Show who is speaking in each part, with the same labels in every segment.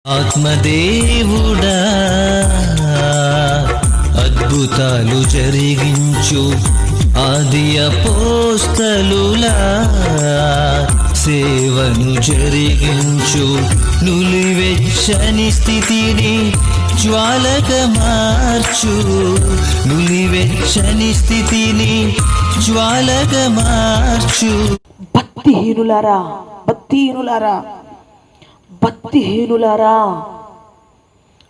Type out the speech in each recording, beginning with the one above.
Speaker 1: ఆత్మదేవుడా అద్భుతాలు జరిగించు ఆది అపోస్తలులా సేవను జరిగించు నులివెచ్చని స్థితిని జ్వాలగా మార్చు నులివెచ్చని స్థితిని జ్వాలగా మార్చు.
Speaker 2: భక్తిహీనులారా భక్తిహీనులారా భక్తిహీనులారా,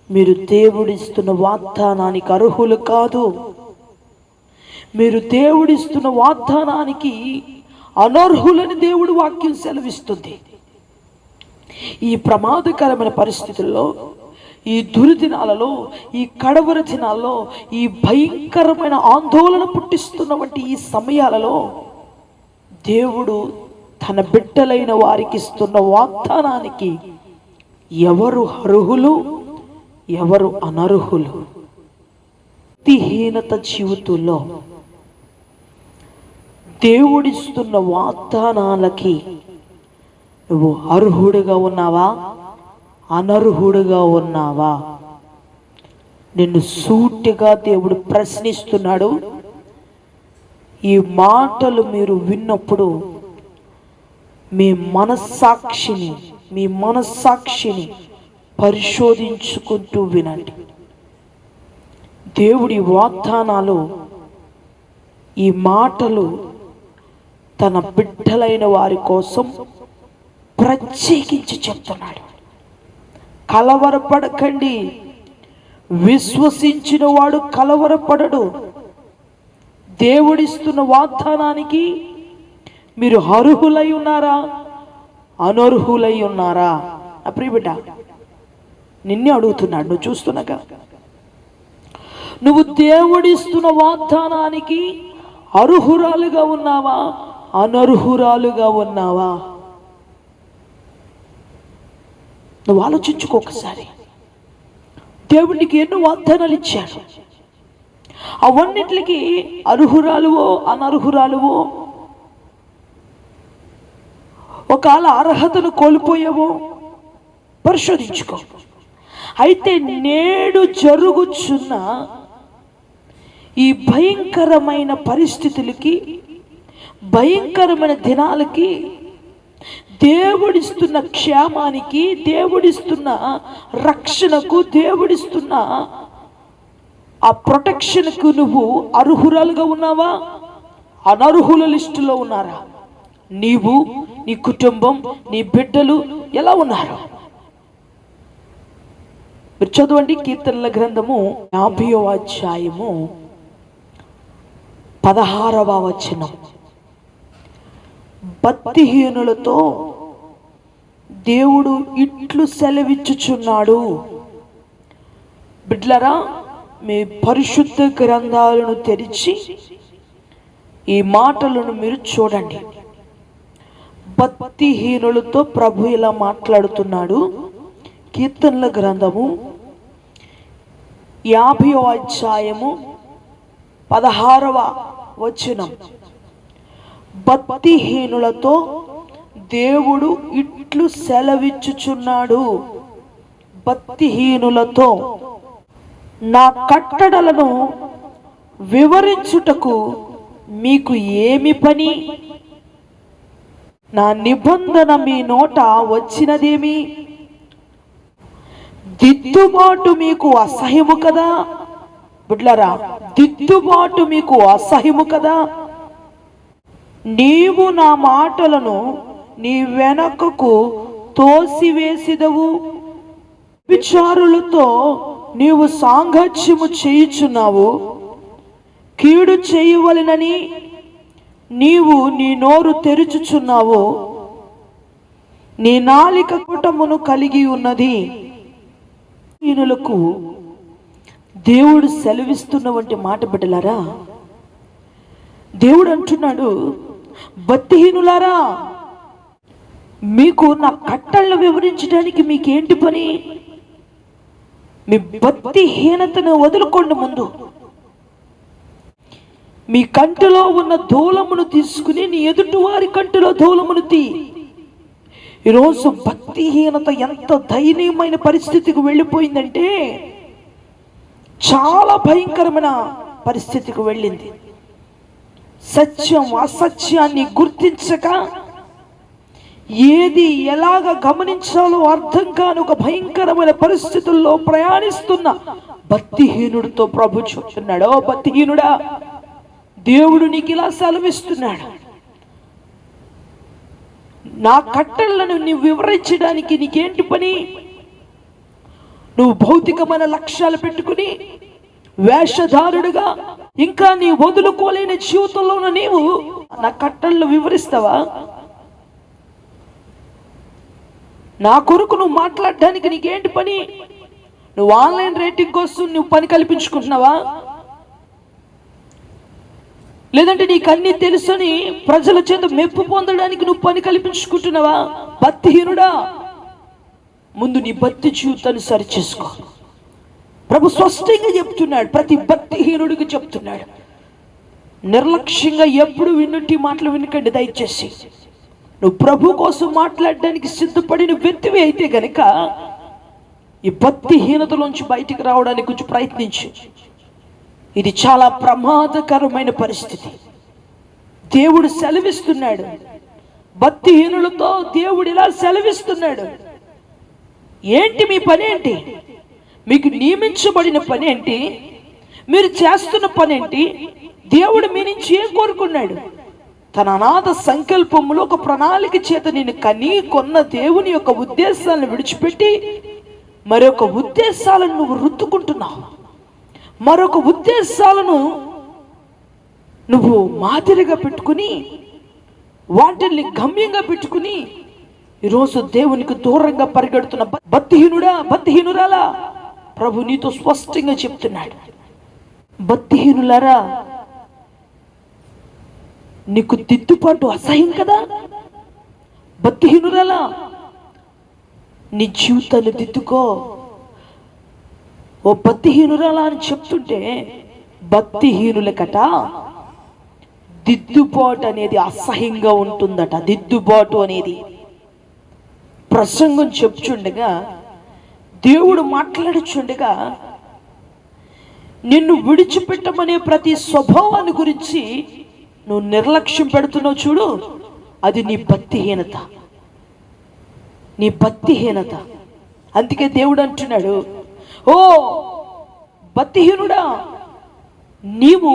Speaker 2: మీరు దేవుడిస్తున్న వాగ్దానానికి అర్హులు కాదు. మీరు దేవుడిస్తున్న వాగ్దానానికి అనర్హులని దేవుడు వాక్యం సెలవిస్తుంది. ఈ ప్రమాదకరమైన పరిస్థితుల్లో, ఈ దుర్దినాలలో, ఈ కడవరి దినాల్లో, ఈ భయంకరమైన ఆందోళన పుట్టిస్తున్న వంటి ఈ సమయాలలో దేవుడు తన బిడ్డలైన వారికి ఇస్తున్న వాగ్దానానికి ఎవరు అర్హులు, ఎవరు అనర్హులు? భక్తిహీనత జీవితంలో దేవుడిస్తున్న వాగ్దానాలకి నువ్వు అర్హుడిగా ఉన్నావా, అనర్హుడిగా ఉన్నావా? నిన్ను సూటిగా దేవుడు ప్రశ్నిస్తున్నాడు. ఈ మాటలు మీరు విన్నప్పుడు మీ మనస్సాక్షిని పరిశోధించుకుంటూ వినండి. దేవుడి వాగ్దానాలు, ఈ మాటలు తన బిడ్డలైన వారి కోసం ప్రత్యేకించి చెప్తున్నాడు. కలవరపడకండి. విశ్వసించిన వాడు కలవరపడడు. దేవుడిస్తున్న వాగ్దానానికి మీరు అర్హులై ఉన్నారా, అనర్హులై ఉన్నారా? నా ప్రియ బిడ్డ, నిన్నే అడుగుతున్నాడు. నువ్వు చూస్తున్నాగా, నువ్వు దేవుడిస్తున్న వాగ్దానానికి అర్హురాలుగా ఉన్నావా, అనర్హురాలుగా ఉన్నావా? నువ్వు ఆలోచించుకో ఒకసారి. దేవుడికి ఎన్నో వాగ్దానాలు ఇచ్చాడు. అవన్నిటికి అర్హురాలువో అనర్హురాలువో, ఒకవేళ అర్హతను కోల్పోయావో పరిశోధించుకో. అయితే నేడు జరుగుచున్న ఈ భయంకరమైన పరిస్థితులకి, భయంకరమైన దినాలకి, దేవుడిస్తున్న క్షేమానికి, దేవుడిస్తున్న రక్షణకు, దేవుడిస్తున్న ఆ ప్రొటెక్షన్కు నువ్వు అర్హురాలుగా ఉన్నావా, అనర్హుల లిస్టులో ఉన్నారా? నీవు, నీ కుటుంబం, నీ బిడ్డలు ఎలా ఉన్నారు? మీరు చదవండి కీర్తనల గ్రంథము 50వ అధ్యాయము 16వ వచనం. భక్తిహీనులతో దేవుడు ఇట్లు సెలవిచ్చుచున్నాడు. బిడ్డలారా, మీ పరిశుద్ధ గ్రంథాలను తెరిచి ఈ మాటలను మీరు చూడండి. భక్తిహీనులతో ప్రభు ఇలా మాట్లాడుతున్నాడు. కీర్తనల గ్రంథము 50వ అధ్యాయము 16వ వచనం. భక్తిహీనులతో దేవుడు ఇట్లు సెలవిచ్చుచున్నాడు. భక్తిహీనులతో, నా కట్టడలను వివరించుటకు మీకు ఏమి పని? నా నిబంధన మీ నోట వచ్చినదేమి? దిద్దుబాటు మీకు అసహ్యము కదా? బిడ్డలారా, దిద్దుబాటు మీకు అసహ్యము కదా? నీవు నా మాటలను నీ వెనకకు తోసివేసిదవు. విచారులతో నీవు సాంగత్యము చేయుచున్నావు. కీడు చేయవలెనని నీవు నీ నోరు తెరుచుచున్నావు. నీ నాలిక కుటమును కలిగి ఉన్నది. దీనులకు దేవుడు సెలవిస్తున్న వంటి మాట బిడ్డలారా, దేవుడు అంటున్నాడు, భక్తిహీనులారా, మీకు నా కట్టలను వివరించడానికి మీకేంటి పని? మీ భక్తిహీనతను వదులుకోండి. ముందు మీ కంటిలో ఉన్న ధూళమును తీసుకుని నీ ఎదుటి వారి కంటిలో ధూళమును తీ. ఈరోజు భక్తిహీనత ఎంత దయనీయమైన పరిస్థితికి వెళ్ళిపోయిందంటే చాలా భయంకరమైన పరిస్థితికి వెళ్ళింది. సత్యం అసత్యాన్ని గుర్తించక ఏది ఎలాగ గమనించాలో అర్థం కాని ఒక భయంకరమైన పరిస్థితుల్లో ప్రయాణిస్తున్న భక్తిహీనుడితో ప్రభు చెప్తున్నాడు, ఓ భక్తిహీనుడా, దేవుడు నీకు ఇలా సెలవిస్తున్నాడు, నా కట్టళ్లను నీవు వివరించడానికి నీకేంటి పని? నువ్వు భౌతికమైన లక్ష్యాలు పెట్టుకుని వేషధారుడుగా ఇంకా నీ వదులుకోలేని జీవితంలో నీవు నా కట్టళ్ళు వివరిస్తావా? నా కొరకు నువ్వు మాట్లాడడానికి నీకేంటి పని? నువ్వు ఆన్లైన్ రేటింగ్ కోసం నువ్వు పని కల్పించుకుంటున్నావా? లేదంటే నీకు అన్ని తెలుసని ప్రజల చేత మెప్పు పొందడానికి నువ్వు పని కల్పించుకుంటున్నావా? భక్తిహీనుడా, ముందు నీ భక్తి జీవితాన్ని సరిచేసుకో. ప్రభు స్పష్టంగా చెప్తున్నాడు, ప్రతి భక్తిహీనుడికి చెప్తున్నాడు. నిర్లక్ష్యంగా ఎప్పుడు విన్నట్టు మాటలు వినకండి దయచేసి. నువ్వు ప్రభు కోసం మాట్లాడడానికి సిద్ధపడిన వ్యక్తివి అయితే గనక ఈ భక్తిహీనతలోంచి బయటికి రావడానికి కొంచెం ప్రయత్నించు. ఇది చాలా ప్రమాదకరమైన పరిస్థితి. దేవుడు సెలవిస్తున్నాడు, భక్తిహీనులతో దేవుడు ఇలా సెలవిస్తున్నాడు, ఏంటి మీ పని ఏంటి? మీకు నియమించబడిన పని ఏంటి? మీరు చేస్తున్న పని ఏంటి? దేవుడు మీ నుంచి ఏం కోరుకున్నాడు? తన అనాథ సంకల్పములో ఒక ప్రణాళిక చేత నేను కనీ కొన్న దేవుని యొక్క ఉద్దేశాలను విడిచిపెట్టి మరొక ఉద్దేశాలను నువ్వు రుద్దుకుంటున్నావు. మరొక ఉద్దేశాలను నువ్వు మాదిరిగా పెట్టుకుని వాటిని గమ్యంగా పెట్టుకుని ఈరోజు దేవునికి దూరంగా పరిగెడుతున్న భక్తిహీనుడా, భక్తిహీనురాలా, ప్రభు నీతో స్పష్టంగా చెప్తున్నాడు. భక్తిహీనులారా, నీకు దిద్దుబాటు అసహ్యం కదా? భక్తిహీనురాలా, నీ జీవితాన్ని దిద్దుకో. ఓ భక్తిహీనురాలా అని చెప్తుంటే భక్తిహీనులకట దిద్దుబాటు అనేది అసహ్యంగా ఉంటుందట. దిద్దుబాటు అనేది ప్రసంగం చెప్పుచుండగా దేవుడు మాట్లాడుచుండగా నిన్ను విడిచిపెట్టమనే ప్రతి స్వభావాన్ని గురించి నువ్వు నిర్లక్ష్యం పెడుతున్నావు చూడు, అది నీ భక్తిహీనత, నీ భక్తిహీనత. అందుకే దేవుడు అంటున్నాడు, ఓ భక్తిహీనుడా, నీవు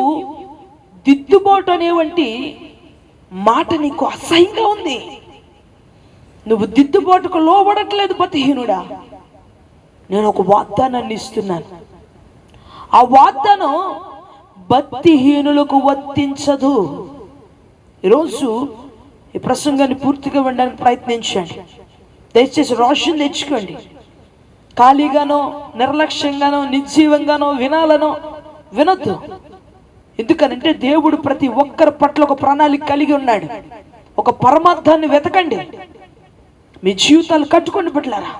Speaker 2: దిద్దుబాటు అనేవంటి మాట నీకు అసహ్యంగా ఉంది. నువ్వు దిద్దుబాటుకు లోబడట్లేదు భక్తిహీనుడా. నేను ఒక వాగ్దానాన్ని ఇస్తున్నాను. ఆ వాగ్దానం భక్తిహీనులకు వర్తించదు. ఈరోజు ఈ ప్రసంగాన్ని పూర్తిగా వినడానికి ప్రయత్నించండి. దయచేసి రోషన్ తెచ్చుకోండి. ఖాళీగానో నిర్లక్ష్యంగానో నిర్జీవంగానో వినాలనో వినొద్దు. ఎందుకనంటే దేవుడు ప్రతి ఒక్కరి పట్ల ఒక ప్రణాళిక కలిగి ఉన్నాడు. ఒక పరమార్థాన్ని వెతకండి, మీ జీవితాలు కట్టుకొని బిడ్డలారా.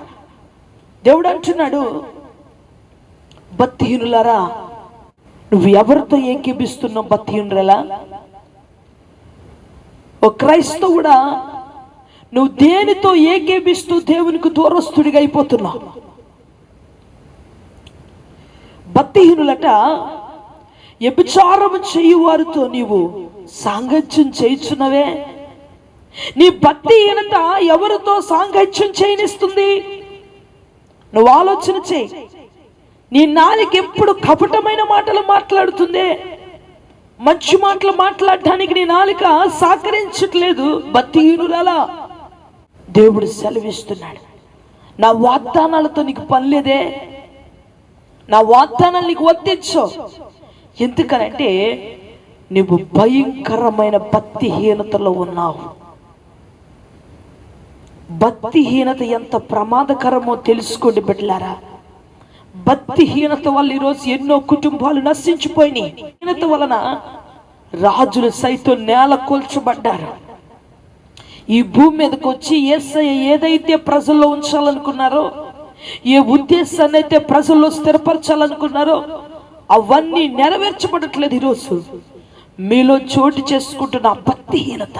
Speaker 2: దేవుడు అంటున్నాడు, భక్తిహీనులారా, నువ్వు ఎవరితో ఏకీభిస్తున్నావు? భక్తిహీనులలా, ఓ క్రైస్తవుడా, నువ్వు దేనితో ఏకీభిస్తూ దేవునికి దూరస్తుడిగా అయిపోతున్నావు? భక్తిహీనులట వ్యభిచారము చేయువారితో నీవు సాంగత్యం చేయుచున్నవే. నీ భక్తిహీనత ఎవరితో సాంగత్యం చేయనిస్తుంది? నువ్వు ఆలోచన చేయి. నీ నాలుక ఎప్పుడు కపటమైన మాటలు మాట్లాడుతుందే. మంచి మాటలు మాట్లాడడానికి నీ నాలుక సహకరించట్లేదు. భక్తిహీనురాలా, దేవుడు సెలవిస్తున్నాడు, నా వాగ్దానాలతో నీకు పని లేదే. నా వాగ్దానాలు నీకు వర్తించు. ఎందుకనంటే నువ్వు భయంకరమైన భక్తిహీనతలో ఉన్నావు. భక్తిహీనత ఎంత ప్రమాదకరమో తెలుసుకోండి బిడ్డలారా. భక్తిహీనత వల్ల ఈరోజు ఎన్నో కుటుంబాలు నశించిపోయినాయి. హీనత వలన రాజులు సైతం నేల కూల్చబడ్డారు. ఈ భూమి మీదకి వచ్చి యేసయ్య ఏదైతే ప్రజల్లో ఉంచాలనుకున్నారో, ఏ ఉద్దేశాన్ని అయితే ప్రజల్లో స్థిరపరచాలనుకున్నారో అవన్నీ నెరవేర్చబడట్లేదు. ఈరోజు మీలో చోటు చేసుకుంటున్న భక్తిహీనత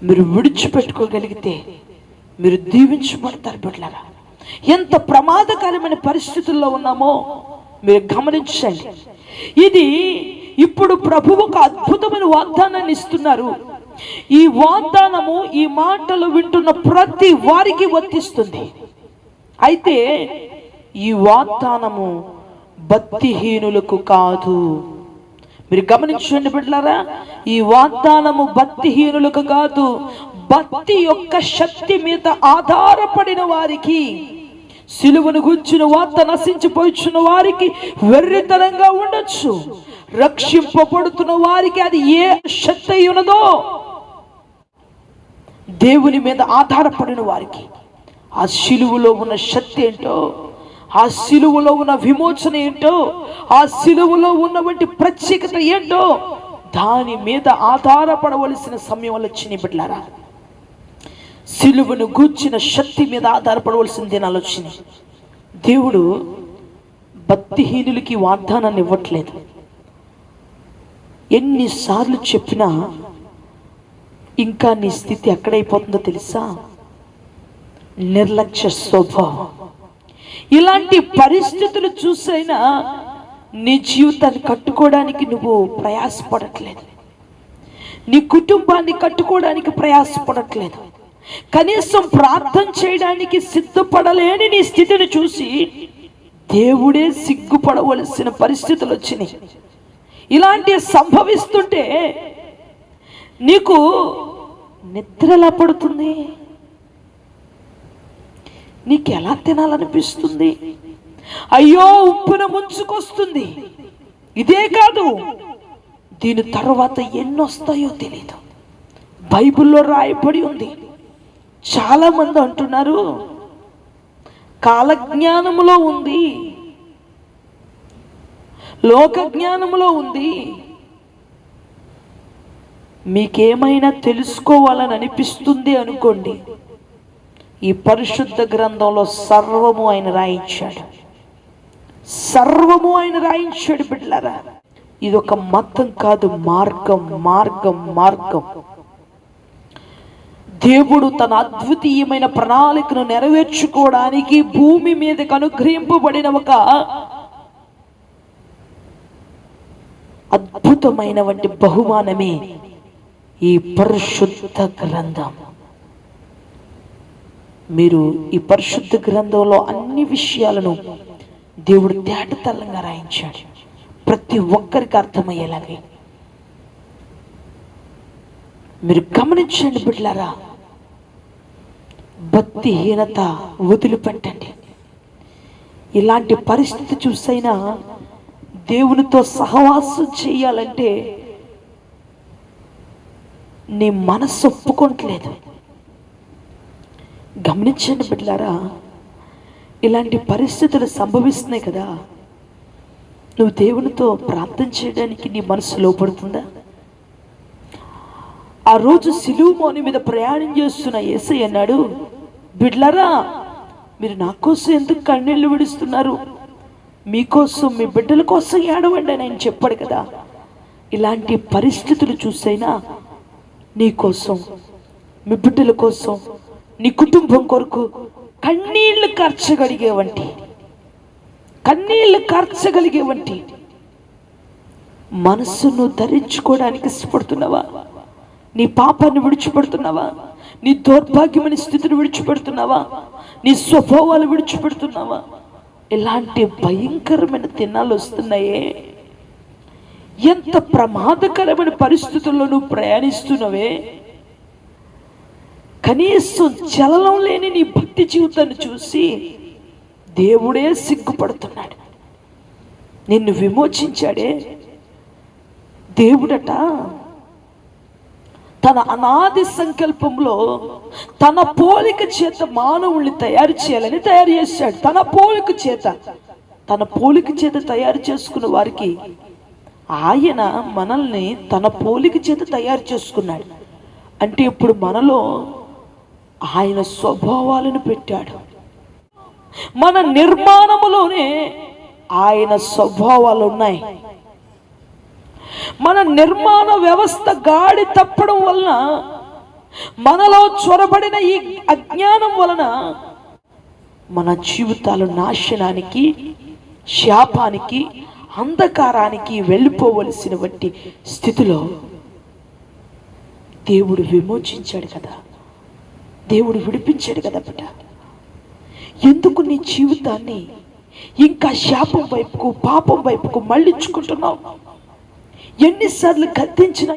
Speaker 2: మీరు విడిచిపెట్టుకోగలిగితే మీరు దీవించబడతారు బిడ్డలారా. ఎంత ప్రమాదకరమైన పరిస్థితుల్లో ఉన్నామో మీరు గమనించండి. ఇది ఇప్పుడు ప్రభువు ఒక అద్భుతమైన వాగ్దానాన్ని ఇస్తున్నారు. ఈ వాగ్దానము, ఈ మాటలు వింటున్న ప్రతి వారికి వర్తిస్తుంది. అయితే ఈ వాగ్దానము భక్తిహీనులకు కాదు. మీరు గమనించండి బిడ్డలారా, ఈ వాగ్దానము భక్తిహీనులకు కాదు, భక్తి యొక్క శక్తి మీద ఆధారపడిన వారికి, సిలువను గుర్చిన వార్త నశించిపోయిచున్న వారికి వెర్రితనంగా ఉండొచ్చు. రక్షింపబడుతున్న వారికి అది ఏ శక్తి ఉన్నదో, దేవుని మీద ఆధారపడిన వారికి ఆ సిలువలో ఉన్న శక్తి ఏంటో, ఆ సిలువలో ఉన్న విమోచన ఏంటో, ఆ సిలువలో ఉన్నటువంటి ప్రత్యేకత ఏంటో, దాని మీద ఆధారపడవలసిన సమయం వచ్చినాయి బిడ్డలారా. సిలువను గూర్చిన శక్తి మీద ఆధారపడవలసిన దినాలు వచ్చినాయి. దేవుడు భక్తిహీనులకి వాగ్దానాన్ని ఇవ్వట్లేదు. ఎన్నిసార్లు చెప్పినా ఇంకా నీ స్థితి ఎక్కడైపోతుందో తెలుసా? నిర్లక్ష్య స్వభావం. ఇలాంటి పరిస్థితులు చూసైనా నీ జీవితాన్ని కట్టుకోవడానికి నువ్వు ప్రయాసపడట్లేదు, నీ కుటుంబాన్ని కట్టుకోవడానికి ప్రయాసపడట్లేదు, కనీసం ప్రార్థన చేయడానికి సిద్ధపడలేని నీ స్థితిని చూసి దేవుడే సిగ్గుపడవలసిన పరిస్థితులు వచ్చినాయి. ఇలాంటివి సంభవిస్తుంటే నీకు నిద్ర ఎలా పడుతుంది? నీకు ఎలా తినాలనిపిస్తుంది? అయ్యో ఉప్పున ముంచుకొస్తుంది. ఇదే కాదు, దీని తర్వాత ఎన్నొస్తాయో తెలియదు. బైబిల్లో రాయబడి ఉంది. చాలా మంది అంటున్నారు కాలజ్ఞానములో ఉంది, లోక జ్ఞానములో ఉంది. మీకేమైనా తెలుసుకోవాలని అనిపిస్తుంది అనుకోండి, ఈ పరిశుద్ధ గ్రంథంలో సర్వము ఆయన రాయించాడు. సర్వము ఆయన రాయించాడు బిడ్డలారా. ఇది ఒక మతం కాదు, మార్గం మార్గం మార్గం. దేవుడు తన అద్వితీయమైన ప్రణాళికను నెరవేర్చుకోవడానికి భూమి మీదకు అనుగ్రహింపబడిన ఒక అద్భుతమైన వంటి బహుమానమే ఈ పరిశుద్ధ గ్రంథం. మీరు ఈ పరిశుద్ధ గ్రంథంలో అన్ని విషయాలను దేవుడు తేటతెల్లంగా రాయించాడు, ప్రతి ఒక్కరికి అర్థమయ్యేలాగే. మీరు గమనించండి బిడ్డలారా, భక్తిహీనత వదిలిపెట్టండి. ఇలాంటి పరిస్థితి చూసైనా దేవునితో సహవాసం చేయాలంటే నీ మనసు ఒప్పుకోవట్లేదు. గమనించండి బిడ్డలారా, ఇలాంటి పరిస్థితులు సంభవిస్తున్నాయి కదా, నువ్వు దేవునితో ప్రార్థన చేయడానికి నీ మనసు లోపడుతుందా? ఆ రోజు సిలువమోని మీద ప్రయాణం చేస్తున్న యేసయ్య అన్నాడు, బిడ్డలారా మీరు నా కోసం ఎందుకు కన్నీళ్లు విడుస్తున్నారు? మీకోసం, మీ బిడ్డల కోసం ఏడవండి అని ఆయన చెప్పాడు కదా. ఇలాంటి పరిస్థితులు చూసైనా నీ కోసం, మీ బిడ్డల కోసం, నీ కుటుంబం కొరకు కన్నీళ్లు కార్చగలిగేవంటి, కన్నీళ్లు కార్చగలిగేవంటి మనస్సును ధరించుకోవడానికి ఇష్టపడుతున్నావా? నీ పాపాన్ని విడిచిపెడుతున్నావా? నీ దౌర్భాగ్యమైన స్థితిని విడిచిపెడుతున్నావా? నీ స్వభావాలు విడిచిపెడుతున్నావా? ఇలాంటి భయంకరమైన దినాలు వస్తున్నాయే. ఎంత ప్రమాదకరమైన పరిస్థితుల్లో నువ్వు ప్రయాణిస్తున్నావే. కనీసం చలనం లేని నీ భక్తి జీవితాన్ని చూసి దేవుడే సిగ్గుపడుతున్నాడు. నిన్ను విమోచించాడే దేవుడట. తన అనాది సంకల్పంలో తన పోలిక చేత మానవుల్ని తయారు చేయాలని తయారు చేశాడు. తన పోలిక చేత తయారు చేసుకున్న వారికి ఆయన మనల్ని తన పోలిక చేత తయారు చేసుకున్నాడు. అంటే ఇప్పుడు మనలో ఆయన స్వభావాలను పెట్టాడు. మన నిర్మాణములోనే ఆయన స్వభావాలు ఉన్నాయి. మన నిర్మాణ వ్యవస్థ గాడి తప్పడం వలన మనలో చొరబడిన ఈ అజ్ఞానం వలన మన జీవితాలు నాశనానికి, శాపానికి, అంధకారానికి వెళ్ళిపోవలసిన వంటి స్థితిలో దేవుడు విమోచించాడు కదా, దేవుడు విడిపించాడు కదా బిడ్డ. ఎందుకు నీ జీవితాన్ని ఇంకా శాపం వైపుకు, పాపం వైపుకు మళ్ళించుకుంటున్నావు? ఎన్నిసార్లు గద్దించినా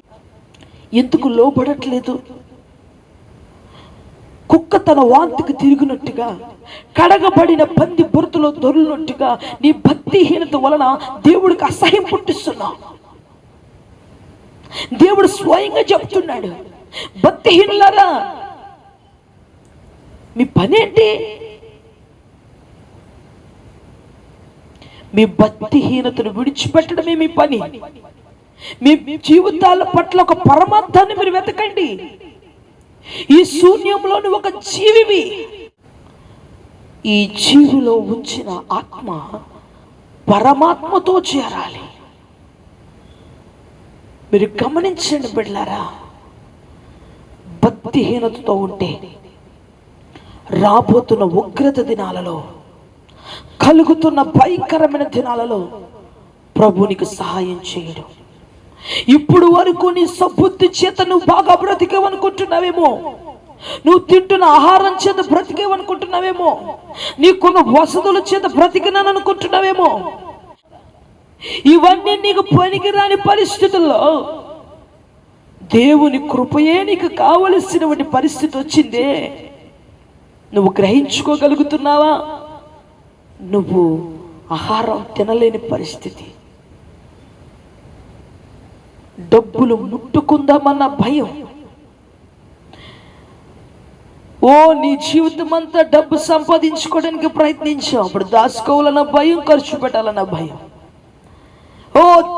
Speaker 2: ఎందుకు లోబడట్లేదు? కుక్క తన వాంతికి తిరిగినట్టుగా, కడగబడిన పంది బురదలో దొరికినట్టుగా నీ భక్తిహీనత వలన దేవుడికి అసహ్యం పుట్టిస్తున్నావు. దేవుడు స్వయంగా చెప్తున్నాడు, భక్తిహీనులారా మీ పనేంటి? మీ భక్తిహీనతను విడిచిపెట్టడమే మీ పని. మీ జీవితాల పట్ల ఒక పరమార్థాన్ని మీరు వెతకండి. ఈ శూన్యంలోని ఒక జీవివి, ఈ జీవిలో ఉంచిన ఆత్మ పరమాత్మతో చేరాలి. మీరు గమనించండి బిడ్డలారా, భక్తిహీనతతో ఉంటే రాబోతున్న ఉగ్రత దినాలలో, కలుగుతున్న భయంకరమైన దినాలలో ప్రభునికి సహాయం చేయడం. ఇప్పుడు వరకు నీ సబుద్ధి చేత నువ్వు బాగా బ్రతికేవనుకుంటున్నావేమో, నువ్వు తింటున్న ఆహారం చేత బ్రతికేవనుకుంటున్నావేమో, నీకున్న వసతుల చేత బ్రతికినాను అనుకుంటున్నావేమో. ఇవన్నీ నీకు పనికిరాని పరిస్థితుల్లో దేవుని కృపయే నీకు కావలసినటువంటి పరిస్థితి వచ్చిందే. నువ్వు గ్రహించుకోగలుగుతున్నావా? నువ్వు ఆహారం తినలేని పరిస్థితి, డబ్బులు ముట్టుకుందామన్న భయం, నీ జీవితం అంతా డబ్బు సంపాదించుకోవడానికి ప్రయత్నించావు, అప్పుడు దాచుకోవాలన్న భయం, ఖర్చు పెట్టాలన్న భయం.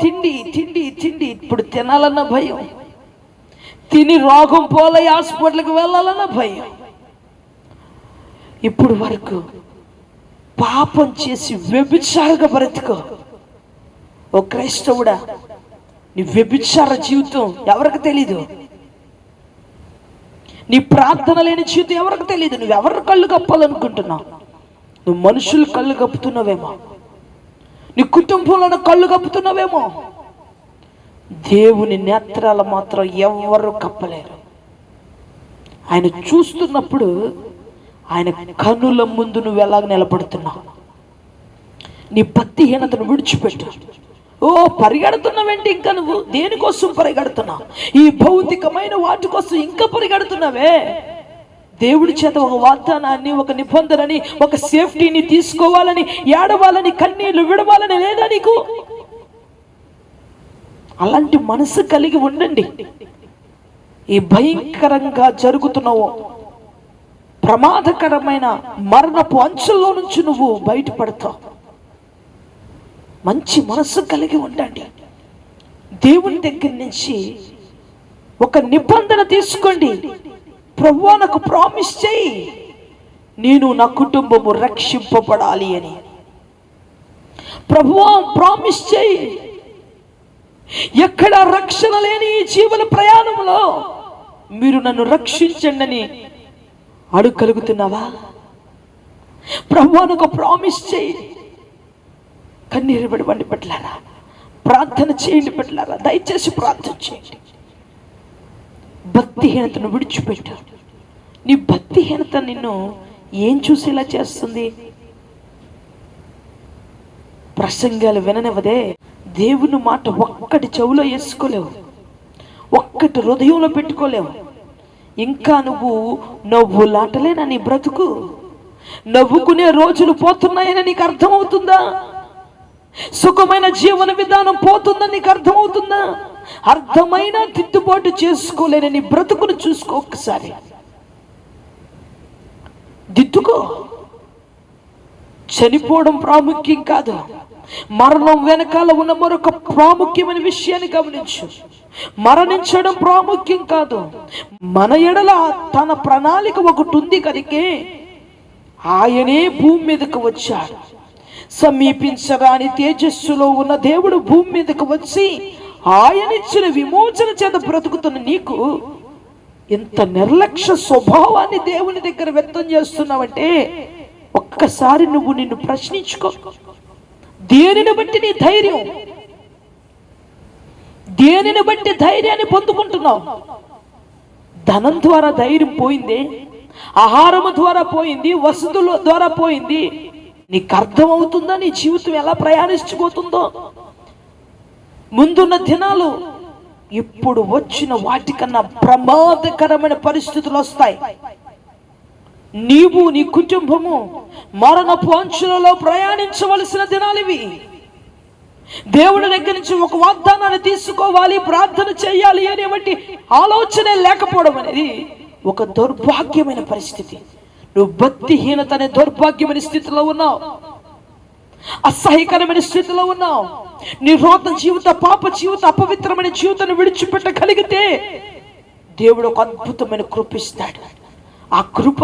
Speaker 2: తిండి తిండి తిండి, ఇప్పుడు తినాలన్న భయం, తిని రోగం పోలై హాస్పిటల్కి వెళ్ళాలన్న భయం. ఇప్పుడు వరకు పాపం చేసి వ్యభిచారంగా బ్రతుకో. ఓ క్రైస్తవుడా, నీ వ్యభిచార జీవితం ఎవరికి తెలీదు, నీ ప్రార్థన లేని జీవితం ఎవరికి తెలీదు. నువ్వు ఎవరి కళ్ళు కప్పాలనుకుంటున్నావు? నువ్వు మనుషులు కళ్ళు కప్పుతున్నావేమో, నీ కుటుంబంలో కళ్ళు కప్పుతున్నావేమో. దేవుని నేత్రాలు మాత్రం ఎవరు కప్పలేరు. ఆయన చూస్తున్నప్పుడు ఆయన కన్నుల ముందు నువ్వు ఎలాగ నిలబడుతున్నావు? నీ భక్తిహీనతను విడిచిపెట్టు. పరిగెడుతున్నావేంటి? ఇంకా నువ్వు దేనికోసం పరిగెడుతున్నావు? ఈ భౌతికమైన వాటి కోసం ఇంకా పరిగెడుతున్నావే. దేవుడి చేత ఒక వాగ్దానాన్ని, ఒక నిబంధనని, ఒక సేఫ్టీని తీసుకోవాలని, ఏడవాలని, కన్నీళ్లు విడవాలని లేదా నీకు? అలాంటి మనసు కలిగి ఉండండి. ఈ భయంకరంగా జరుగుతున్న ప్రమాదకరమైన మరణపు అంచుల్లో నుంచి నువ్వు బయటపడతావు. మంచి మనసు కలిగి ఉండండి. దేవుని దగ్గర నుంచి ఒక నిబంధన తీసుకోండి. ప్రభువా, నాకు ప్రామిస్ చేయి, నేను నా కుటుంబము రక్షింపబడాలి అని. ప్రభువా, ప్రామిస్ చేయి. ఎక్కడ రక్షణ లేని ఈ జీవన ప్రయాణంలో మీరు నన్ను రక్షించండి అని అడగలుగుతున్నావా? ప్రభువా, నాకు ప్రామిస్ చేయి. కన్నీరు పడి పెట్టలారా, ప్రార్థన చేయండి పెట్టలారా, దయచేసి ప్రార్థన చేయండి. భక్తిహీనతను విడిచిపెట్టు. నీ భక్తిహీనత నిన్ను ఏం చూసేలా చేస్తుంది? ప్రసంగాలు విననివ్వదే. దేవుని మాట ఒక్కటి చెవులో వేసుకోలేవు, ఒక్కటి హృదయంలో పెట్టుకోలేవు. ఇంకా నువ్వు నవ్వులాటలేనా నీ బ్రతుకు? నవ్వుకునే రోజులు పోతున్నాయని నీకు అర్థమవుతుందా? సుఖమైన జీవన విధానం పోతుందని నీకు అర్థమవుతుందా? అర్థమైన దిద్దుబాటు చేసుకోలేని నీ బ్రతుకును చూసుకో. ఒక్కసారి దిద్దుకో. చనిపోవడం ప్రాముఖ్యం కాదు, మరణం వెనకాల ఉన్న మరొక ప్రాముఖ్యమైన విషయాన్ని గమనించు. మరణించడం ప్రాముఖ్యం కాదు, మన ఎడల తన ప్రణాళిక ఒకటి ఉంది కనుకే ఆయనే భూమి మీదకు వచ్చాడు. సమీపించరాని తేజస్సులో ఉన్న దేవుడు భూమి మీదకు వచ్చి ఆయన ఇచ్చిన విమోచన చేత బ్రతుకుతున్న నీకు ఎంత నిర్లక్ష్య స్వభావాన్ని దేవుని దగ్గర వ్యక్తం చేస్తున్నావంటే ఒక్కసారి నువ్వు నిన్ను ప్రశ్నించుకో. దేనిని బట్టి నీ ధైర్యం, దేనిని బట్టి ధైర్యాన్ని పొందుకుంటున్నావు? ధనం ద్వారా ధైర్యం పోయింది, ఆహారము ద్వారా పోయింది, వసతుల ద్వారా పోయింది. నీకు అర్థమవుతుందా నీ జీవితం ఎలా ప్రయాణించబోతుందో? ముందున్న దినాలు ఇప్పుడు వచ్చిన వాటికన్నా ప్రమాదకరమైన పరిస్థితులు వస్తాయి. నీవు నీ కుటుంబము మరణపు అంచులలో ప్రయాణించవలసిన దినాలు ఇవి. దేవుడి దగ్గర నుంచి ఒక వాగ్దానాన్ని తీసుకోవాలి, ప్రార్థన చేయాలి అనేటువంటి ఆలోచనే లేకపోవడం అనేది ఒక దౌర్భాగ్యమైన పరిస్థితి. నువ్వు భక్తిహీనత అనే దౌర్భాగ్యమైన స్థితిలో ఉన్నావు, అసహ్యకరమైన స్థితిలో ఉన్నావు. నీ రోత జీవిత, పాప జీవిత, అపవిత్రమైన జీవితాన్ని విడిచిపెట్టగలిగితే దేవుడు ఒక అద్భుతమైన కృప ఇస్తాడు. ఆ కృప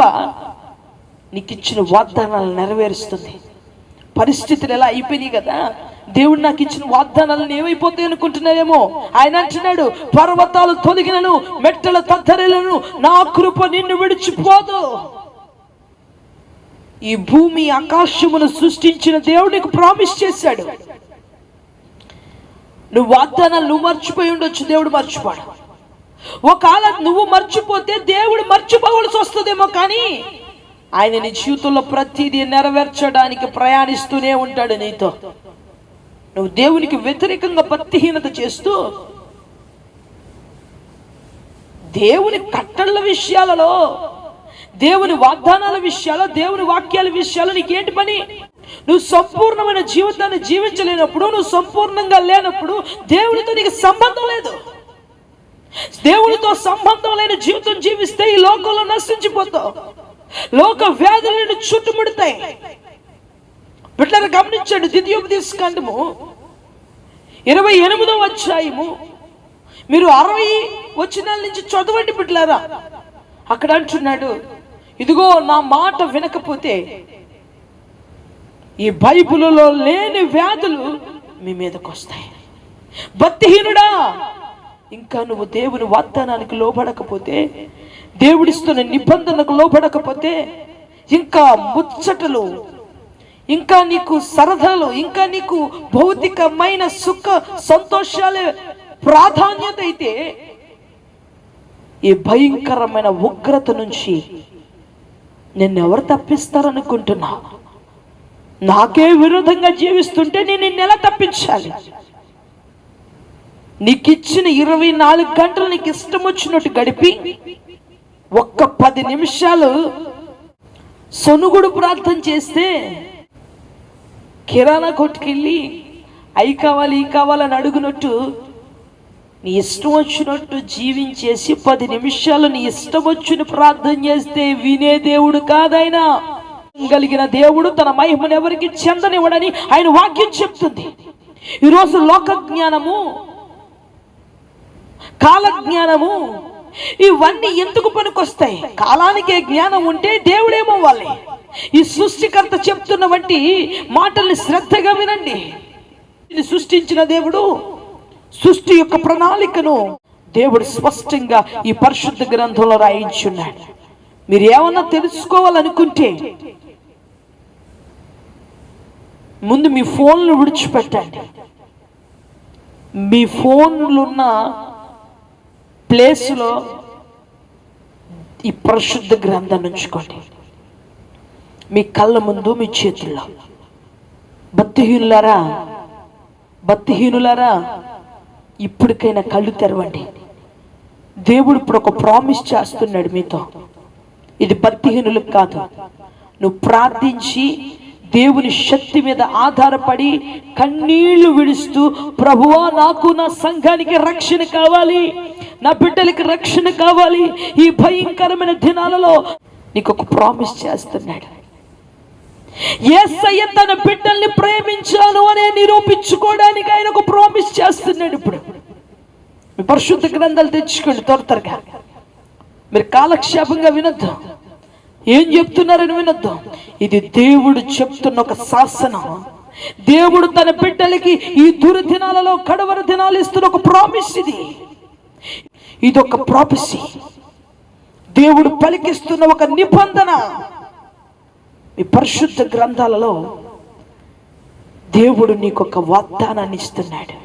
Speaker 2: నీకు ఇచ్చిన వాగ్దానాలను నెరవేరుస్తుంది. పరిస్థితులు ఎలా అయిపోయినాయి కదా, దేవుడు నాకు ఇచ్చిన వాగ్దానాలను ఏమైపోతాయి అనుకుంటున్నారేమో. ఆయన అంటున్నాడు, పర్వతాలు తొలగినను, మెట్టల తత్తరిలను, నా కృప నిన్ను విడిచిపోదు. ఈ భూమి ఆకాశమును సృష్టించిన దేవుడు నీకు ప్రామిస్ చేశాడు. నువ్వు వాగ్దానాలు నువ్వు మర్చిపోయి ఉండొచ్చు, దేవుడు మర్చిపోడు. ఒకవేళ నువ్వు మర్చిపోతే దేవుడు మర్చిపోవలసి వస్తుందేమో, కానీ ఆయన నీ జీవితంలో ప్రతిదీ నెరవేర్చడానికి ప్రయాణిస్తూనే ఉంటాడు నీతో. నువ్వు దేవునికి వ్యతిరేకంగా భక్తిహీనత చేస్తూ దేవుని కట్టళ్ళ విషయాలలో, దేవుని వాగ్దానాల విషయాలు, దేవుని వాక్యాల విషయాలు నీకేంటి పని? నువ్వు సంపూర్ణమైన జీవితాన్ని జీవించలేనప్పుడు, నువ్వు సంపూర్ణంగా లేనప్పుడు దేవునితో నీకు సంబంధం లేదు. దేవునితో సంబంధం లేని జీవితం జీవిస్తే ఈ లోకంలో నశించిపోతావు. లోక వ్యాధులను చుట్టుముడతాయి. బిడ్డలు గమనించండి, ద్వితీయోపదేశకాండము 28వ అధ్యాయము మీరు 60 వచనాల నుంచి చదవండి బిడ్డలారా. అక్కడ అంటున్నాడు, ఇదిగో నా మాట వినకపోతే ఈ బైబిలులో లేని వ్యాధులు మీ మీదకి వస్తాయి. భక్తిహీనుడా, ఇంకా నువ్వు దేవుని వాగ్దానానికి లోబడకపోతే, దేవుడిస్తున్న నిబంధనకు లోబడకపోతే, ఇంకా ముచ్చటలు, ఇంకా నీకు సరదాలు, ఇంకా నీకు భౌతికమైన సుఖ సంతోషాలే ప్రాధాన్యత అయితే, ఈ భయంకరమైన ఉగ్రత నుంచి నిన్నెవరు తప్పిస్తారనుకుంటున్నా? నాకే విరోధంగా జీవిస్తుంటే నేను నిన్నెలా తప్పించాలి? నీకు ఇచ్చిన 24 గంటలు నీకు ఇష్టం వచ్చినట్టు గడిపి ఒక్క 10 నిమిషాలు సొనుగుడు ప్రార్థన చేస్తే, కిరాణా కొట్టుకెళ్ళి అయి కావాలి ఈ కావాలని అడుగునట్టు నీ ఇష్టం వచ్చినట్టు జీవించేసి 10 నిమిషాలు నీ ఇష్టం వచ్చిన ప్రార్థన చేస్తే వినే దేవుడు కాదైనా. కలిగిన దేవుడు తన మహిమను ఎవరికి చెందనివ్వడని ఆయన వాక్యం చెప్తుంది. ఈరోజు లోక జ్ఞానము, కాల జ్ఞానము, ఇవన్నీ ఎందుకు పనికొస్తాయి? కాలానికే జ్ఞానం ఉంటే దేవుడేమవ్వాలి? ఈ సృష్టికర్త చెప్తున్న వంటి మాటల్ని శ్రద్ధగా వినండి. సృష్టించిన దేవుడు, సృష్టి యొక్క ప్రణాళికను దేవుడు స్పష్టంగా ఈ పరిశుద్ధ గ్రంథంలో రాయించున్నాడు. మీరు ఏమన్నా తెలుసుకోవాలనుకుంటే ముందు మీ ఫోన్లు విడిచిపెట్టండి. మీ ఫోన్లున్న ప్లేస్లో ఈ పరిశుద్ధ గ్రంథాన్ని ఉంచుకోండి. మీ కళ్ళ ముందు, మీ చేతుల్లో. భక్తిహీనులారా, భక్తిహీనులారా, ఇప్పటికైనా కళ్ళు తెరవండి. దేవుడు ఇప్పుడు ఒక ప్రామిస్ చేస్తున్నాడు మీతో. ఇది భక్తిహీనులకు కాదు. నువ్వు ప్రార్థించి దేవుని శక్తి మీద ఆధారపడి కన్నీళ్లు విడుస్తూ, ప్రభువా నాకు నా సంఘానికి రక్షణ కావాలి, నా బిడ్డలకి రక్షణ కావాలి, ఈ భయంకరమైన దినాలలో నీకు ఒక ప్రామిస్ చేస్తున్నాడు. యేసయ్య తన బిడ్డల్ని ప్రేమించాను అనే నిరూపించుకోవడానికి ఆయన ఒక ప్రామిస్ చేస్తున్నాడు. ఇప్పుడు మీ పరిశుద్ధ గ్రంథాలు తెచ్చుకోండి త్వరగా. మీరు కాలక్షేపంగా వినొద్దు, ఏం చెప్తున్నారని వినొద్దు. ఇది దేవుడు చెప్తున్న ఒక శాసనం. దేవుడు తన బిడ్డలకి ఈ దుర్దినాలలో కడవర దినాలు ఇస్తున్న ఒక ప్రామిస్. ఇది ఒక ప్రామిసీ. దేవుడు పలికిస్తున్న ఒక నిబంధన. ఈ పరిశుద్ధ గ్రంథాలలో దేవుడు నీకు ఒక వాగ్దానాన్ని ఇస్తున్నాడు.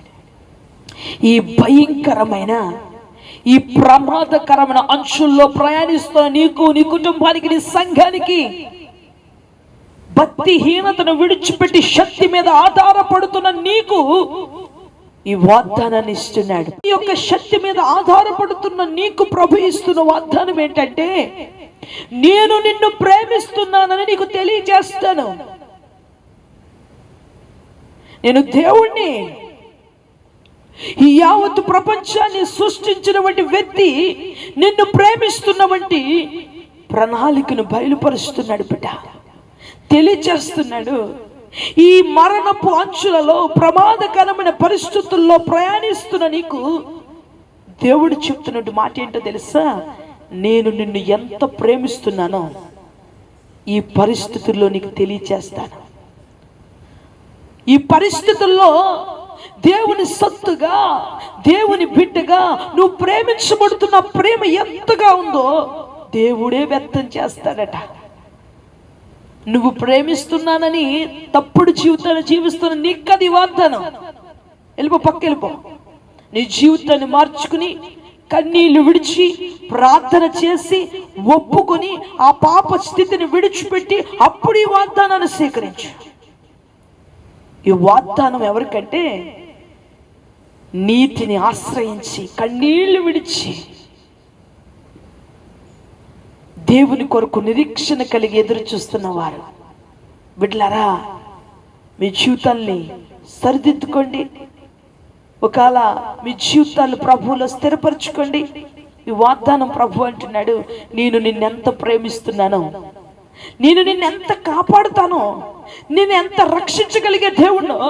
Speaker 2: ఈ భయంకరమైన, ఈ ప్రమాదకరమైన అంచుల్లో ప్రయాణిస్తున్న నీకు, నీ కుటుంబానికి, నీ సంఘానికి, భక్తిహీనతను విడిచిపెట్టి శక్తి మీద ఆధారపడుతున్న నీకు ఈ వాగ్దానాన్ని ఇస్తున్నాడు. ఈ యొక్క శక్తి మీద ఆధారపడుతున్న నీకు ప్రభు ఇస్తున్న వాగ్దానం ఏంటంటే, నేను నిన్ను ప్రేమిస్తున్నానని నీకు తెలియజేస్తాను. నేను దేవుణ్ణి. ఈ యావత్తు ప్రపంచాన్ని సృష్టించినటువంటి వ్యక్తి నిన్ను ప్రేమిస్తున్నటువంటి ప్రణాళికను బయలుపరుస్తున్నాడు బిడ్డ, తెలియజేస్తున్నాడు. ఈ మరణపు అంచులలో, ప్రమాదకరమైన పరిస్థితుల్లో ప్రయాణిస్తున్న నీకు దేవుడు చెప్తున్నట్టు మాట ఏంటో తెలుసా? నేను నిన్ను ఎంత ప్రేమిస్తున్నానో ఈ పరిస్థితుల్లో నీకు తెలియజేస్తాను. ఈ పరిస్థితుల్లో దేవుని సత్తుగా, దేవుని బిడ్డగా నువ్వు ప్రేమించబడుతున్న ప్రేమ ఎంతగా ఉందో దేవుడే వ్యక్తం చేస్తాడట. నువ్వు ప్రేమిస్తున్నానని తప్పుడు జీవితాన్ని జీవిస్తున్న నీకది వాగ్దానం. వెళ్ళిపో, పక్క వెళ్ళిపో. నీ జీవితాన్ని మార్చుకుని కన్నీళ్లు విడిచి ప్రార్థన చేసి ఒప్పుకొని ఆ పాప స్థితిని విడిచిపెట్టి అప్పుడు ఈ వాగ్దానాన్ని స్వీకరించు. ఈ వాగ్దానం ఎవరికంటే, నీతిని ఆశ్రయించి కన్నీళ్లు విడిచి దేవుని కొరకు నిరీక్షణ కలిగి ఎదురు చూస్తున్న వారు బిడ్డలారా, మీ జీవితాల్ని సరిదిద్దుకోండి. ఒకవేళ మీ జీవితాలు ప్రభువులో స్థిరపరచుకోండి. ఈ వాగ్దానం ప్రభు అంటున్నాడు, నేను నిన్నెంత ప్రేమిస్తున్నానో, నేను నిన్నెంత కాపాడుతానో, నేను ఎంత రక్షించగలిగే దేవుణ్ణో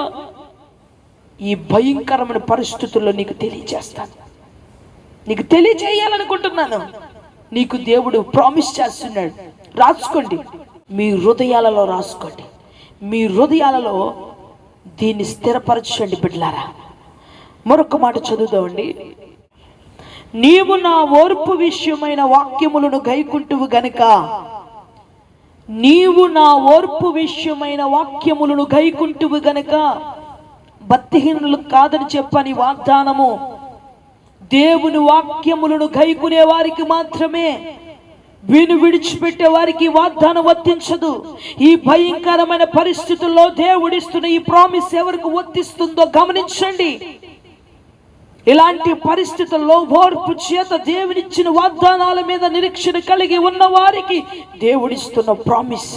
Speaker 2: ఈ భయంకరమైన పరిస్థితుల్లో నీకు తెలియజేస్తాను. నీకు తెలియజేయాలనుకుంటున్నాను. నీకు దేవుడు ప్రామిస్ చేస్తున్నాడు. రాసుకోండి, మీ హృదయాలలో రాసుకోండి. మీ హృదయాలలో దీన్ని స్థిరపరచండి బిడ్డలారా. మరొక మాట చదువుదామండి. నీవు నా ఓర్పు విషయమైన వాక్యములను గైకుంటువు గనుక, నీవు నా ఓర్పు విషయమైన వాక్యములను గైకుంటువు గనుక, భక్తిహీనులు కాదని చెప్పని వాగ్దానము దేవుని వాక్యములను గైకునే వారికి మాత్రమే, విను విడిచిపెట్టే వారికి వాగ్దానం వర్తించదు. ఈ భయంకరమైన పరిస్థితుల్లో దేవుడిస్తున్న ఈ ప్రామిస్ ఎవరికి వర్తిస్తుందో గమనించండి. ఇలాంటి పరిస్థితుల్లో ఓర్పు చేత దేవుడిచ్చిన వాగ్దానాల మీద నిరీక్షణ కలిగి ఉన్న వారికి దేవుడిస్తున్న ప్రామిస్,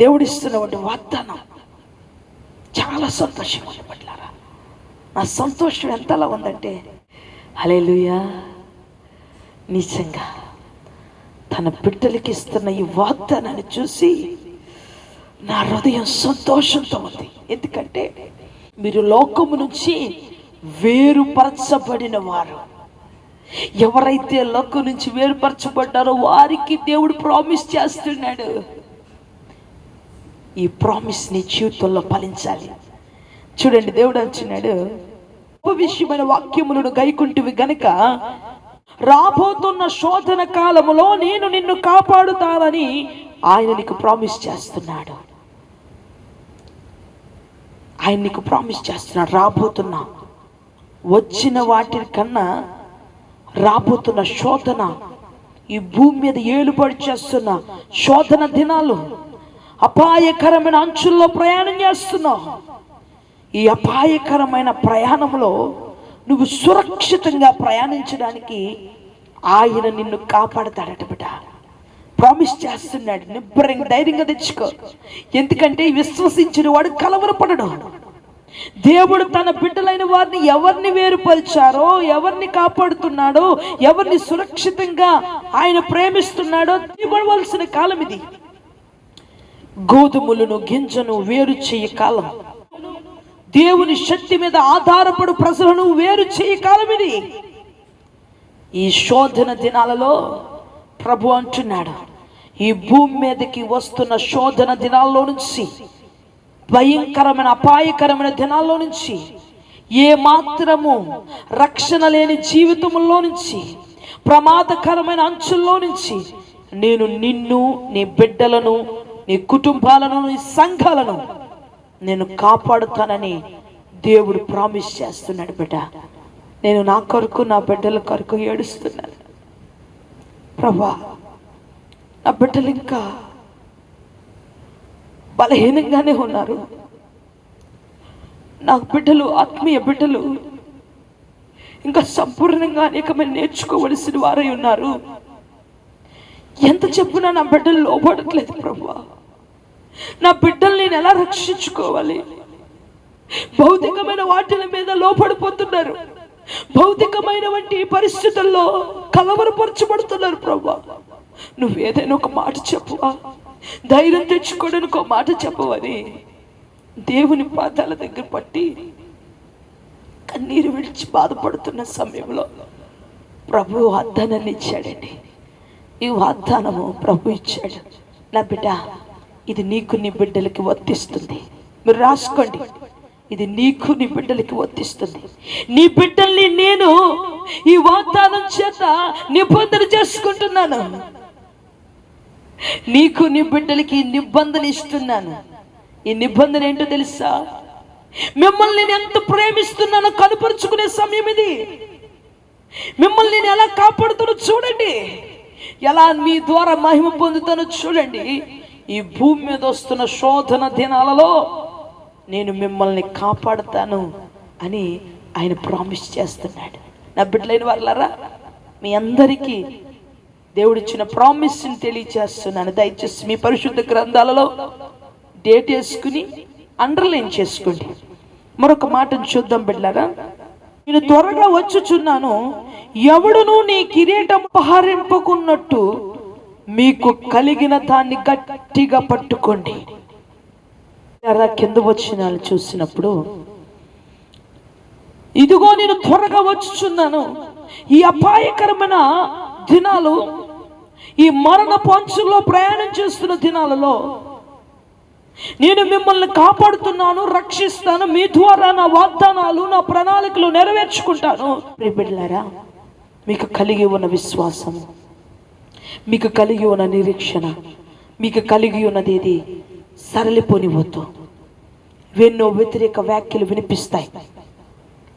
Speaker 2: దేవుడిస్తున్నటువంటి వాగ్దానం చాలా సంతోషం ఉంది పట్లారా. నా సంతోషం ఎంతలా ఉందంటే, హల్లెలూయా, నిజంగా తన బిడ్డలకి ఇస్తున్న ఈ వాగ్దానాన్ని చూసి నా హృదయం సంతోషంతో ఉంది. ఎందుకంటే మీరు లోకము నుంచి వేరుపరచబడిన వారు. ఎవరైతే లోకం నుంచి వేరుపరచబడ్డారో వారికి దేవుడు ప్రామిస్ చేస్తున్నాడు. ఈ ప్రామిస్ నీ జీవితంలో ఫలించాలి. చూడండి, దేవుడు అంటున్నాడు, విషయమైన వాక్యములను గైకుంటివి గనుక రాబోతున్న శోధన కాలములో నేను నిన్ను కాపాడుతానని ఆయన నీకు ప్రామిస్ చేస్తున్నాడు. ఆయన నీకు ప్రామిస్ చేస్తున్నాడు. రాబోతున్న, వచ్చిన వాటి కన్నా రాబోతున్న శోధన, ఈ భూమి మీద ఏలుబడి చేస్తున్న శోధన దినాలు, అపాయకరమైన అంచుల్లో ప్రయాణం చేస్తున్నావు. ఈ అపాయకరమైన ప్రయాణంలో నువ్వు సురక్షితంగా ప్రయాణించడానికి ఆయన నిన్ను కాపాడతాడట బిడ్డ. ప్రామిస్ చేస్తున్నాడు. నిబ్బరంగా ధైర్యంగా తెచ్చుకో. ఎందుకంటే విశ్వసించిన వాడు కలవరపడడు. దేవుడు తన బిడ్డలైన వారిని ఎవరిని వేరుపరిచారో, ఎవరిని కాపాడుతున్నాడో, ఎవరిని సురక్షితంగా ఆయన ప్రేమిస్తున్నాడో తెలియవలసిన కాలం ఇది. గోధుమలను గింజను వేరు చేయ కాలం, దేవుని శక్తి మీద ఆధారపడు ప్రజలను వేరు చేయ కాలం ఇది. ఈ శోధన దినాలలో ప్రభు అంటున్నాడు, ఈ భూమి మీదకి వస్తున్న శోధన దినాల్లో నుంచి, భయంకరమైన అపాయకరమైన దినాల్లో నుంచి, ఏ మాత్రము రక్షణ లేని జీవితంలో నుంచి, ప్రమాదకరమైన అంచుల్లో నుంచి నేను నిన్ను, నీ బిడ్డలను, నీ కుటుంబాలను, నీ సంఘాలను నేను కాపాడుతానని దేవుడు ప్రామిస్ చేస్తున్నాడు. బిడ్డ, నేను నా కొరకు, నా బిడ్డల కొరకు ఏడుస్తున్నాను. ప్రభా, నా బిడ్డలు ఇంకా బలహీనంగానే ఉన్నారు. నా బిడ్డలు, ఆత్మీయ బిడ్డలు ఇంకా సంపూర్ణంగా అనేకమైన నేర్చుకోవలసిన వారై ఉన్నారు. ఎంత చెప్పినా నా బిడ్డలు లోపడట్లేదు. ప్రభా, నా బిడ్డలు నేను ఎలా రక్షించుకోవాలి? భౌతికమైన వాటిల మీద లోపడిపోతున్నారు. భౌతికమైన వంటి పరిస్థితుల్లో కలవరపరచబడుతున్నారు. ప్రభా, నువ్వేదైనా ఒక మాట చెప్పువా, ధైర్యం తెచ్చుకోవడానికి ఒక మాట చెప్పవని దేవుని పాదాల దగ్గర పట్టి కన్నీరు విడిచి బాధపడుతున్న సమయంలో ప్రభు వాగ్దానాన్ని ఇచ్చాడండి. ఈ వాగ్దానము ప్రభు ఇచ్చాడు. నా బిడ్డ, ఇది నీకు, నీ బిడ్డలకి వర్తిస్తుంది. మీరు రాసుకోండి, ఇది నీకు, నీ బిడ్డలకి వర్తిస్తుంది. నీ బిడ్డల్ని నేను ఈ వాగ్దానం చేత నిబంధన చేసుకుంటున్నాను. నీకు, నీ బిడ్డలకి నిబంధన ఇస్తున్నాను. ఈ నిబంధన ఏంటో తెలుసా? మిమ్మల్ని నేను ఎంత ప్రేమిస్తున్నానో కనుపరుచుకునే సమయం ఇది. మిమ్మల్ని నేను ఎలా కాపాడుతానో చూడండి, ఎలా మీ ద్వారా మహిమ పొందుతానో చూడండి. ఈ భూమి మీద వస్తున్న శోధన దినాలలో నేను మిమ్మల్ని కాపాడుతాను అని ఆయన ప్రామిస్ చేస్తున్నాడు. నా బిడ్డలైన వాళ్ళారా, మీ అందరికీ దేవుడిచ్చిన ప్రామిస్ని తెలియచేస్తున్నాను. దయచేసి మీ పరిశుద్ధ గ్రంథాలలో డేట్ వేసుకుని అండర్లైన్ చేసుకోండి. మరొక మాటను చూద్దాం బిడ్డలారా. నేను త్వరగా వచ్చుచున్నాను, ఎవడును నీ కిరీటం అపహరింపకున్నట్టు మీకు కలిగిన దాన్ని గట్టిగా పట్టుకోండి. కింద వచనాలు చూసినప్పుడు, ఇదిగో నేను త్వరగా వచ్చుచున్నాను, ఈ అపాయకరమైన దినాలు, ఈ మరణ పంచుల్లో ప్రయాణం చేస్తున్న దినాలలో నేను మిమ్మల్ని కాపాడుతున్నాను, రక్షిస్తాను. మీ ద్వారా నా వాగ్దానాలు, నా ప్రణాళికలు నెరవేర్చుకుంటాను. బిడ్డలారా, మీకు కలిగి ఉన్న విశ్వాసము, మీకు కలిగి ఉన్న నిరీక్షణ, మీకు కలిగి ఉన్నది ఏది సరళిపోనివద్దు. ఎన్నో వ్యతిరేక వ్యాఖ్యలు వినిపిస్తాయి,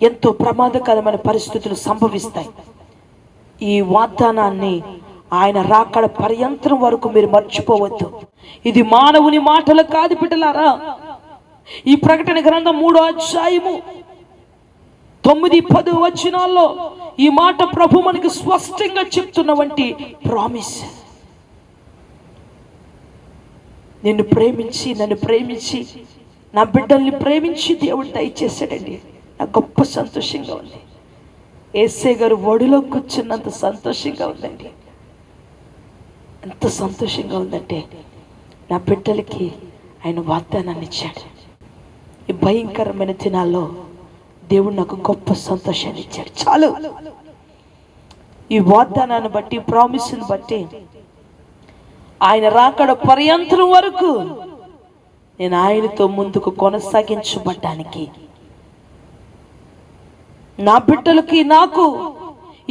Speaker 2: ఎంతో ప్రమాదకరమైన పరిస్థితులు సంభవిస్తాయి. ఈ వాగ్దానాన్ని ఆయన రాకడ పర్యంతరం వరకు మీరు మర్చిపోవద్దు. ఇది మానవుని మాటలు కాదు బిడ్డలారా. ఈ ప్రకటన గ్రంథం 3వ అధ్యాయము 9-10 వచనాల్లో ఈ మాట ప్రభు మనకి స్పష్టంగా చెప్తున్న వంటి ప్రామిస్. నన్ను ప్రేమించి నా బిడ్డల్ని ప్రేమించి దేవుడు దయచేశాడండి. నాకు గొప్ప సంతోషంగా ఉంది. యేసయ్య గారు ఒడిలో కూర్చున్నంత సంతోషంగా ఉందండి. ఎంత సంతోషంగా ఉందంటే, నా బిడ్డలకి ఆయన వాగ్దానాన్ని ఇచ్చాడు. ఈ భయంకరమైన దినాల్లో దేవుడు నాకు గొప్ప సంతోషాన్ని ఇచ్చాడు. చాలు, ఈ వాగ్దానాన్ని బట్టి, ప్రామిస్ని బట్టి ఆయన రాకడ పర్యంతరం వరకు నేను ఆయనతో ముందుకు కొనసాగించబడ్డానికి, నా బిడ్డలకి, నాకు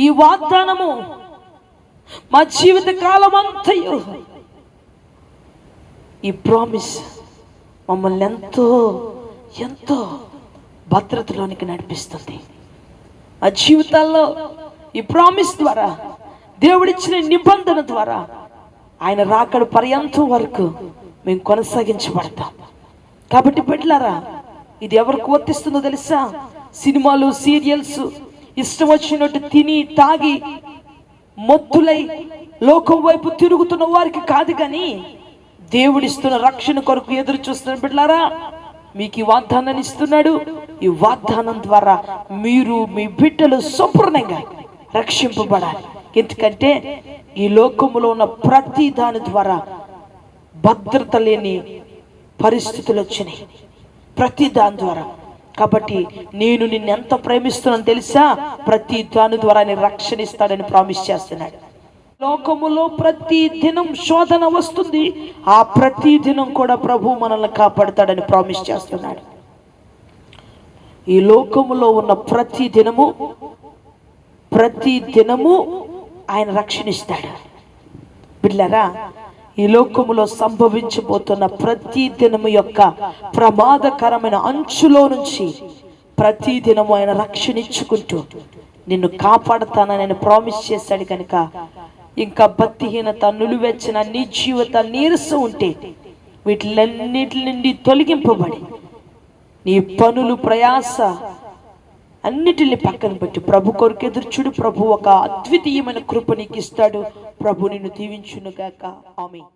Speaker 2: ఈ వాగ్దానము మా జీవిత కాలం అంతయు, ఈ ప్రామిస్ మమ్మల్ని ఎంతో ఎంతో భద్రతలోనికి నడిపిస్తుంది. మా జీవితాల్లో ఈ ప్రామిస్ ద్వారా, దేవుడిచ్చిన నిబంధన ద్వారా ఆయన రాకడ పర్యంతం వరకు మేము కొనసాగించబడతాం. కాబట్టి బిడ్డలారా, ఇది ఎవరికి వర్తిస్తుందో తెలుసా? సినిమాలు, సీరియల్స్ ఇష్టం వచ్చినట్టు తిని తాగి మొత్తులై లోకం వైపు తిరుగుతున్న వారికి కాదు, కానీ దేవుడిస్తున్న రక్షణ కొరకు ఎదురు చూస్తున్న బిడ్డలారా, మీకు ఈ వాగ్దానాన్ని ఇస్తున్నాడు. ఈ వాగ్దానం ద్వారా మీరు, మీ బిడ్డలు సంపూర్ణంగా రక్షింపబడాలి. ఎందుకంటే ఈ లోకములో ఉన్న ప్రతి దాని ద్వారా భద్రత లేని పరిస్థితులు వచ్చినాయి, ప్రతి దాని ద్వారా. కాబట్టి నేను నిన్ను ఎంత ప్రేమిస్తున్నాను తెలుసా? ప్రతి దాని ద్వారా నేను రక్షణ ఇస్తాడని ప్రామిస్ చేస్తున్నాడు. లోకములో ప్రతి దినం శోధన వస్తుంది, ఆ ప్రతి దినం కూడా ప్రభు మనల్ని కాపాడుతాడని ప్రామిస్ చేస్తున్నాడు. ఈ లోకములో ఉన్న ప్రతి దినము ఆయన రక్షణ ఇస్తాడు. బిడ్డలారా, ఈ లోకములో సంభవించబోతున్న ప్రతి దినము యొక్క ప్రమాదకరమైన అంచులో నుంచి ప్రతి దినము ఆయన రక్షణ ఇచ్చుకుంటూ నిన్ను కాపాడుతానని ఆయన ప్రామిస్ చేశాడు కనుక ఇంకా భక్తిహీనత, నులివెచ్చన, నిర్జీవత, నీరసం ఉంటే వీటిలన్నిటి నుండి తొలగింపబడి నీ పనులు, ప్రయాస అన్నిటిని పక్కన పెట్టి ప్రభు కొరకు ఎదుర్చుడు. ప్రభు ఒక అద్వితీయమైన కృప నీకు ఇస్తాడు. ప్రభు నిన్ను దీవించును గాక. ఆమేన్.